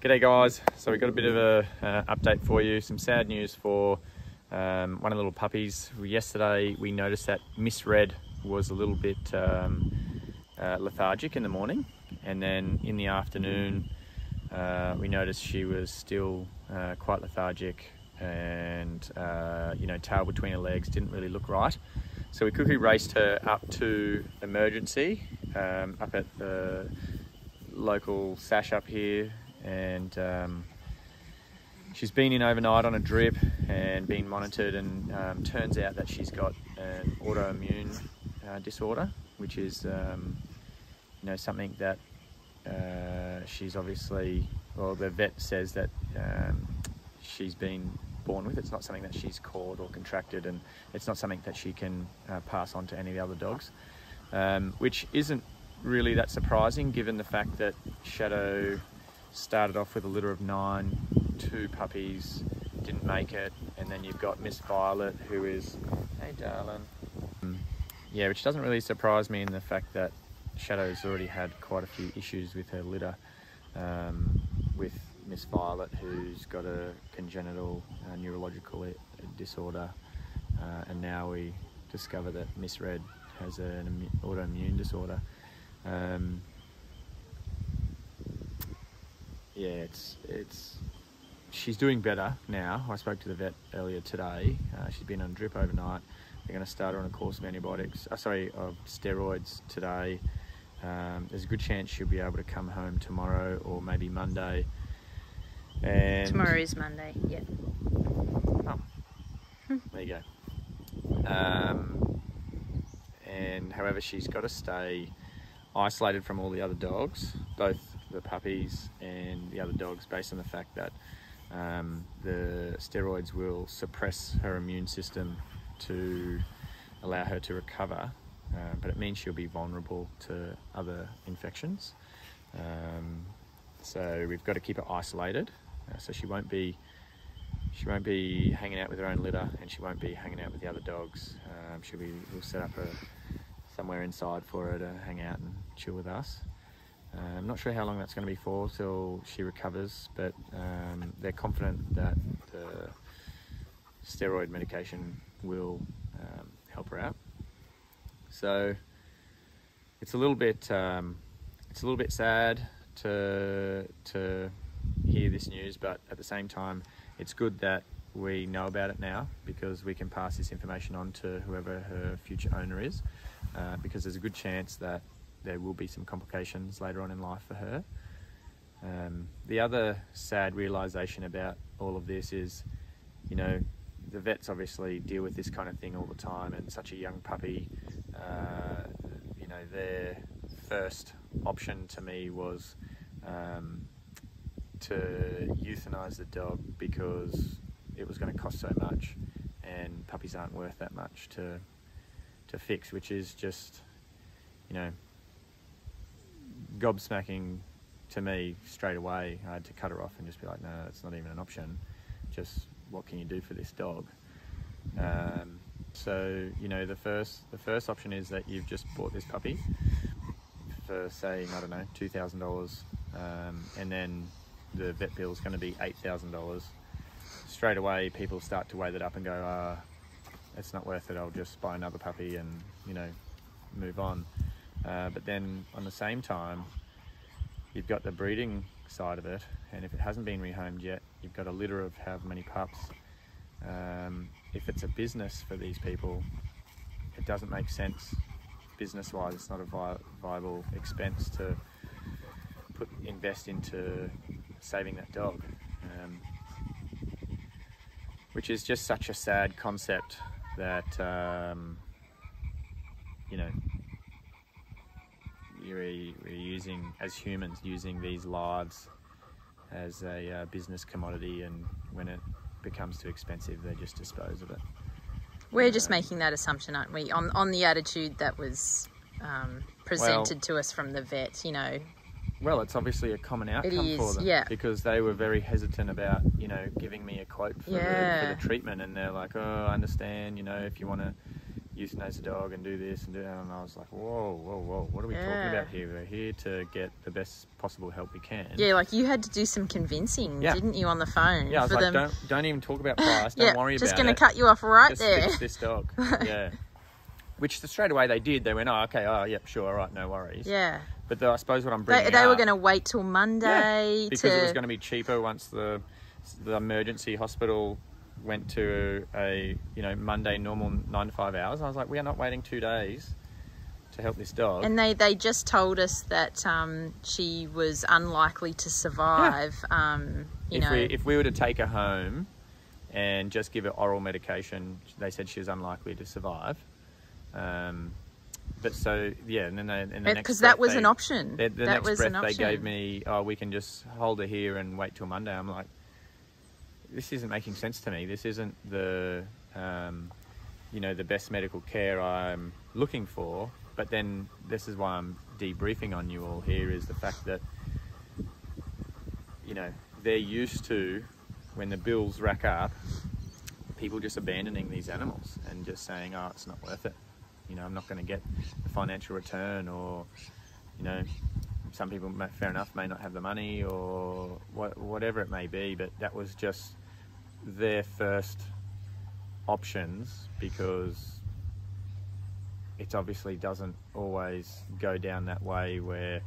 G'day guys, so we've got a bit of a update for you, some sad news for one of the little puppies. Yesterday we noticed that Miss Red was a little bit lethargic in the morning, and then in the afternoon we noticed she was still quite lethargic and tail between her legs, didn't really look right. So we quickly raced her up to emergency up at the local sash up here, and she's been in overnight on a drip and been monitored, and turns out that she's got an autoimmune disorder, which is something that she's obviously, well, the vet says that she's been born with. It's not something that she's caught or contracted, and it's not something that she can pass on to any of the other dogs, which isn't really that surprising given the fact that Shadow started off with a litter of 9, 2 puppies didn't make it, and then you've got Miss Violet, who is, hey darling, yeah, which doesn't really surprise me in the fact that Shadow's already had quite a few issues with her litter, with Miss Violet, who's got a congenital neurological disorder, and now we discover that Miss Red has an autoimmune disorder. Yeah, she's doing better now. I spoke to the vet earlier today. She's been on drip overnight. They're going to start her on a course of of steroids today. There's a good chance she'll be able to come home tomorrow or maybe Monday. And tomorrow is Monday, yeah. Oh, there you go. And however, she's got to stay isolated from all the other dogs, both the puppies and the other dogs, based on the fact that the steroids will suppress her immune system to allow her to recover, but it means she'll be vulnerable to other infections. So we've got to keep her isolated, so she won't be hanging out with her own litter, and she won't be hanging out with the other dogs. We'll set up somewhere inside for her to hang out and chill with us. I'm not sure how long that's going to be for till she recovers, but they're confident that the steroid medication will help her out. So it's a little bit sad to hear this news, but at the same time, it's good that we know about it now, because we can pass this information on to whoever her future owner is, because there's a good chance that there will be some complications later on in life for her. The other sad realization about all of this is, the vets obviously deal with this kind of thing all the time, and such a young puppy, their first option to me was to euthanize the dog, because it was going to cost so much, and puppies aren't worth that much to fix, which is just, gobsmacking to me straight away. I had to cut her off and just be like, no, that's not even an option. Just what can you do for this dog? So the first option is that you've just bought this puppy for, say, I don't know, $2,000, and then the vet bill is going to be $8,000. Straight away people start to weigh that up and go, it's not worth it, I'll just buy another puppy and move on. But then on the same time, you've got the breeding side of it, and if it hasn't been rehomed yet, you've got a litter of however many pups. If it's a business for these people, it doesn't make sense business-wise. It's not a viable expense to invest into saving that dog, which is just such a sad concept that we're using, as humans, using these lives as a business commodity, and when it becomes too expensive, they just dispose of it. We're just making that assumption, aren't we, on the attitude that was presented to us from the vet, Well, it's obviously a common outcome for them, yeah. Because they were very hesitant about, giving me a quote for the treatment, and they're like, oh, I understand, if you want to euthanize the dog and do this and do that. And I was like, whoa, what are we talking about here? We're here to get the best possible help we can. Yeah, like you had to do some convincing, didn't you, on the phone? Yeah, I was for like, them. don't even talk about price. Don't worry about it. Just going to cut you off right there. Just fix this dog. Yeah. Which straight away they did. They went, yep, sure, all right, no worries. Yeah. But I suppose what I'm bringing They were going to wait till Monday. Because it was going to be cheaper once the emergency hospital went to a Monday normal 9 to 5 hours. I was like, we are not waiting 2 days to help this dog. And they just told us that she was unlikely to survive. If we were to take her home and just give her oral medication, they said she was unlikely to survive. But so and then because that was an option. The next breath they gave me, we can just hold her here and wait till Monday. I'm like, this isn't making sense to me. This isn't the the best medical care I'm looking for. But then this is why I'm debriefing on you all here, is the fact that they're used to, when the bills rack up, people just abandoning these animals and just saying, it's not worth it. I'm not going to get the financial return, or some people, fair enough, may not have the money, or whatever it may be, but that was just their first options, because it obviously doesn't always go down that way where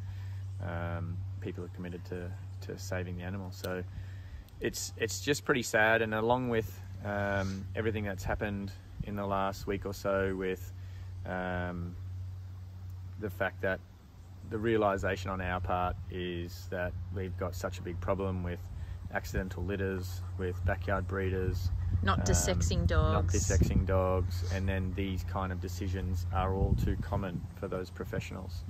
people are committed to saving the animal. So it's just pretty sad. And along with everything that's happened in the last week or so, with the fact that the realization on our part is that we've got such a big problem with accidental litters, with backyard breeders, not dissecting dogs, and then these kind of decisions are all too common for those professionals.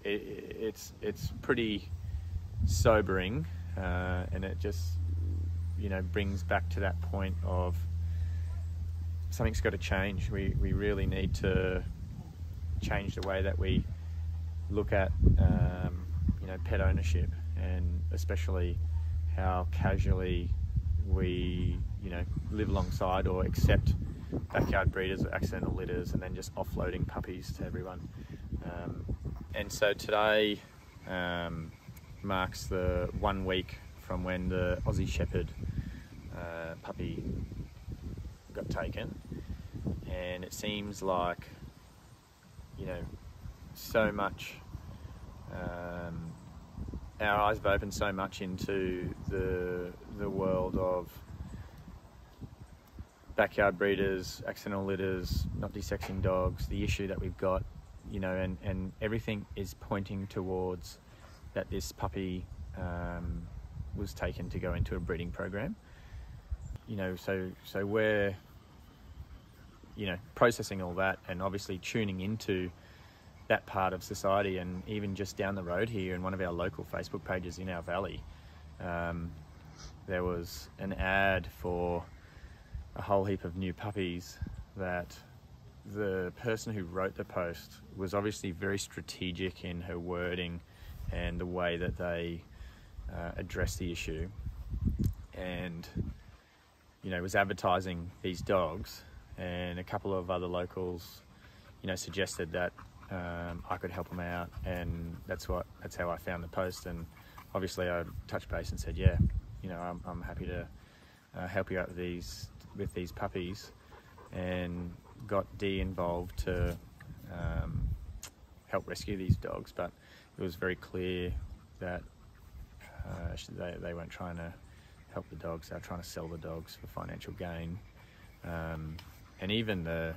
It's pretty sobering, and it just brings back to that point of something's got to change. We really need to change the way that we look at pet ownership, and especially how casually we live alongside or accept backyard breeders or accidental litters, and then just offloading puppies to everyone. And so today marks the 1 week from when the Aussie Shepherd puppy got taken, and it seems like so much our eyes have opened so much into the world of backyard breeders, accidental litters, not dissecting dogs, the issue that we've got, and everything is pointing towards that this puppy was taken to go into a breeding program. So we're processing all that, and obviously tuning into that part of society. And even just down the road here, in one of our local Facebook pages in our valley, there was an ad for a whole heap of new puppies that the person who wrote the post was obviously very strategic in her wording and the way that they addressed the issue, and was advertising these dogs. And a couple of other locals suggested that I could help them out, and that's how I found the post. And obviously I touched base and said, I'm happy to help you out with these puppies, and got Dee involved to help rescue these dogs. But it was very clear that they weren't trying to help the dogs. They were trying to sell the dogs for financial gain. And even the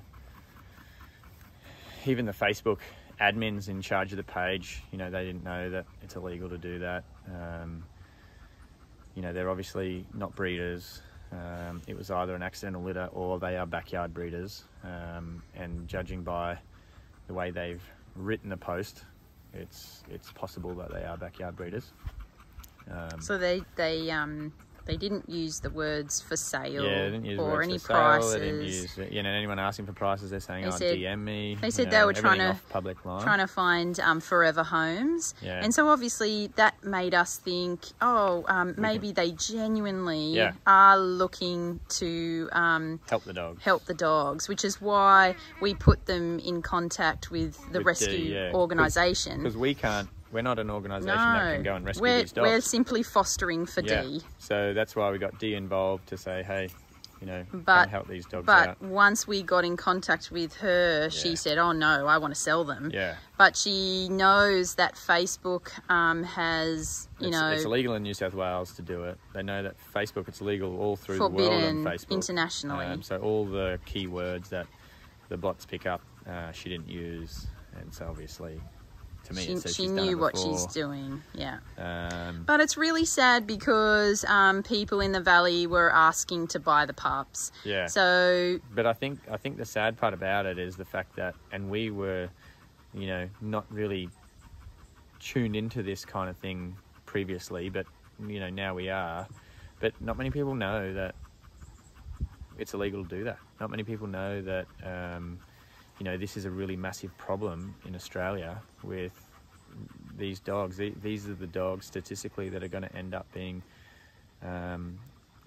Facebook admins in charge of the page, they didn't know that it's illegal to do that. They're obviously not breeders. It was either an accidental litter or they are backyard breeders. And judging by the way they've written the post, it's possible that they are backyard breeders. So they They didn't use the words for sale Yeah, they didn't use or words any for sale. prices. They didn't use, anyone asking for prices, they're saying, DM me. They said they were trying to find forever homes. Yeah. And so obviously that made us think, maybe they genuinely are looking to help the dogs. Help the dogs, which is why we put them in contact with the rescue organisation. Because we're not an organisation that can go and rescue these dogs. We're simply fostering for Dee. So that's why we got Dee involved to say, hey, come help these dogs out. But once we got in contact with her, she said, oh no, I want to sell them. Yeah. But she knows that Facebook has, It's illegal in New South Wales to do it. They know that Facebook, it's illegal all through the world on Facebook. Internationally. So all the keywords that the bots pick up, she didn't use. And so obviously, to me, it says she she's done knew it what before. she's doing, but it's really sad because people in the valley were asking to buy the pups. Yeah. So, but I think the sad part about it is the fact that, and we were, not really tuned into this kind of thing previously, but now we are. But not many people know that it's illegal to do that. Not many people know that. This is a really massive problem in Australia with these dogs. These are the dogs statistically that are going to end up being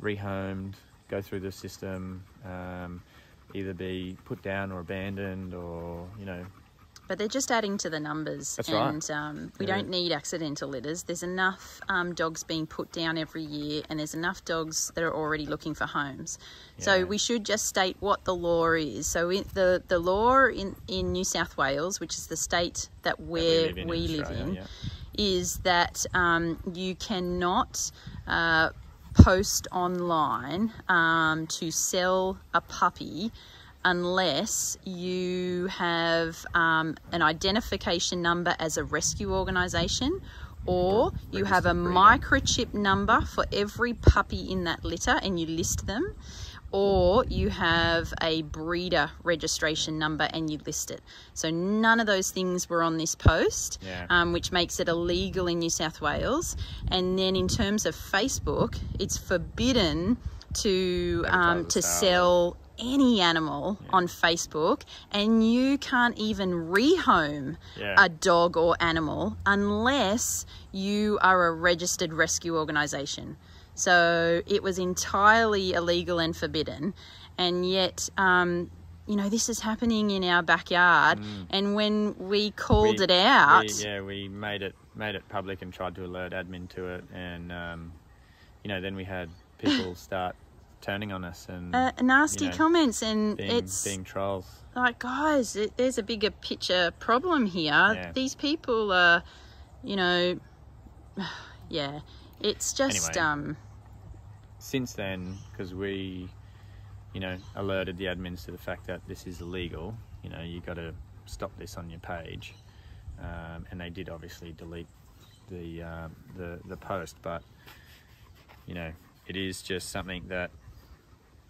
rehomed, go through the system, either be put down or abandoned or, But they're just adding to the numbers. That's right. And we don't need accidental litters. There's enough dogs being put down every year, and there's enough dogs that are already looking for homes. Yeah. So we should just state what the law is. So the law in New South Wales, which is the state that we live in, is that you cannot post online to sell a puppy unless you have an identification number as a rescue organisation, or you have a microchip number for every puppy in that litter and you list them, or you have a breeder registration number and you list it. So none of those things were on this post, which makes it illegal in New South Wales. And then in terms of Facebook, it's forbidden to sell any animal on Facebook, and you can't even rehome a dog or animal unless you are a registered rescue organisation. So it was entirely illegal and forbidden, and yet this is happening in our backyard. And when we called it out, we made it public and tried to alert admin to it, and then we had people start turning on us and nasty comments, and being trolls. Like, guys, there's a bigger picture problem here. These people are, it's just anyway, since then, because we alerted the admins to the fact that this is illegal, you got to stop this on your page, and they did obviously delete the post, but it is just something that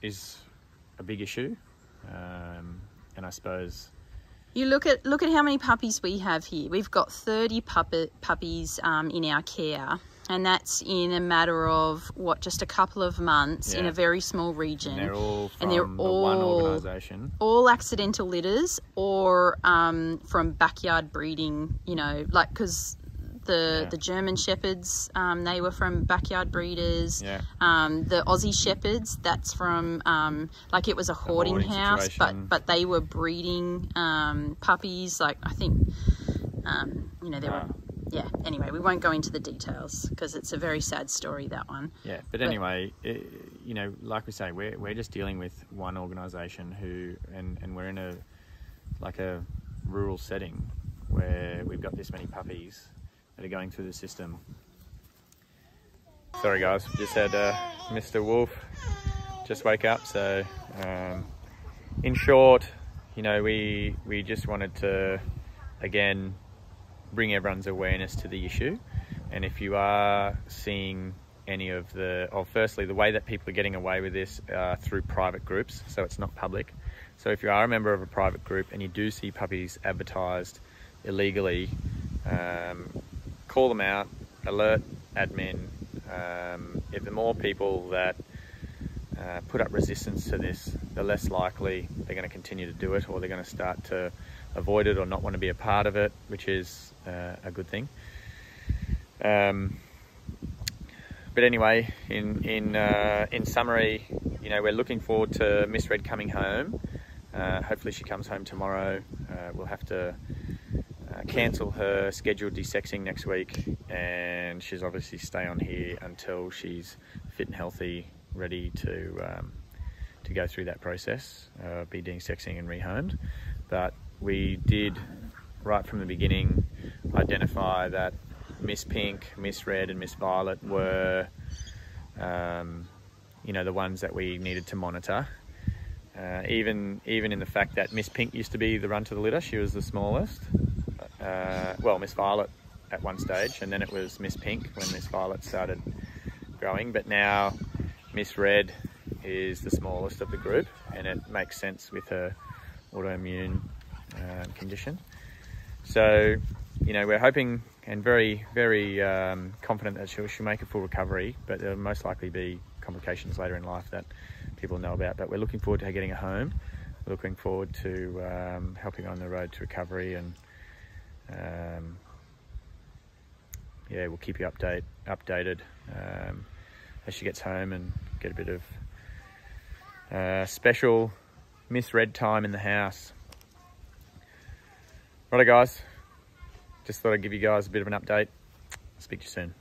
is a big issue, and I suppose you look at how many puppies we have here. We've got 30 puppies in our care, and that's in a matter of just a couple of months in a very small region. And they're all from one organisation. All accidental litters, or from backyard breeding. Because the German Shepherds, they were from backyard breeders. The Aussie Shepherds, that's from it was a hoarding house, but they were breeding puppies. I think there were. Anyway, we won't go into the details because it's a very sad story, that one. But anyway, like we say, we're just dealing with one organisation and we're in a rural setting where we've got this many puppies that are going through the system. Sorry guys, just had Mr. Wolf just wake up. So in short, we just wanted to again bring everyone's awareness to the issue. And if you are seeing any of firstly, the way that people are getting away with this through private groups, so it's not public. So if you are a member of a private group and you do see puppies advertised illegally, call them out, alert admin, If the more people that put up resistance to this, the less likely they're going to continue to do it, or they're going to start to avoid it or not want to be a part of it, which is a good thing. But anyway, in summary, you know, we're looking forward to Miss Red coming home. Hopefully she comes home tomorrow. We'll have to cancel her scheduled desexing next week, and she's obviously stay on here until she's fit and healthy, ready to go through that process, be desexing and rehomed. But we did, right from the beginning, identify that Miss Pink, Miss Red and Miss Violet were, you know, the ones that we needed to monitor. Even in the fact that Miss Pink used to be the run to the litter, she was the smallest. Well, Miss Violet at one stage, and then it was Miss Pink when Miss Violet started growing. But now Miss Red is the smallest of the group, and it makes sense with her autoimmune condition. So, you know, we're hoping and very, very confident that she'll make a full recovery, but there'll most likely be complications later in life that people know about. But we're looking forward to her getting her home. We're looking forward to helping her on the road to recovery, and yeah, we'll keep you updated as she gets home and get a bit of special Miss Red time in the house. Righto guys, just thought I'd give you guys a bit of an update. Speak to you soon.